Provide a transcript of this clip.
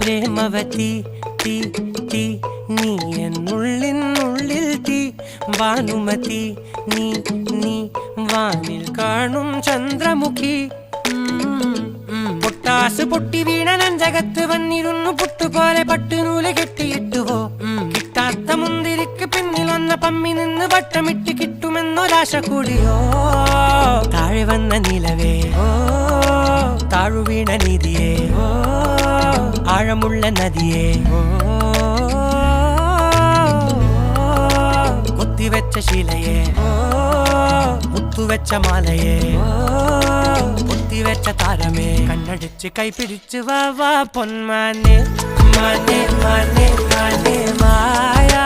പ്രേമവതി തീ തീ നീ എന്നുള്ളിൽ തീ ഭാനുമതി നീ നീ വാനിൽ കാണും ചന്ദ്രമുഖി പൊട്ടാസ് പൊട്ടി വീണ നെഞ്ചകത്ത് വന്നിരുന്നു പുട്ടുപോലെ പട്ടുനൂല് കെട്ടിയിട്ടുവോ കിട്ടാത്ത മുന്തിരിക്ക് പിന്നിൽ വന്ന പമ്മി നിന്ന് വട്ടമിട്ട് കിട്ടുമെന്നൊരാശ കൂടിയോ താഴെ വന്ന നിലവേ താഴു വീണ നിധിയേ ആഴമുള്ള നദിയേ കൊത്തിവെച്ച ശിലയേ മുത്തുവെച്ച മാലയേ പൊത്തിവെച്ച താരമേ കണ്ണടിച്ച് കൈപിടിച്ച് വാ വാ പൊന്മാനെ മാനെ മാനെ മാനെ മായാ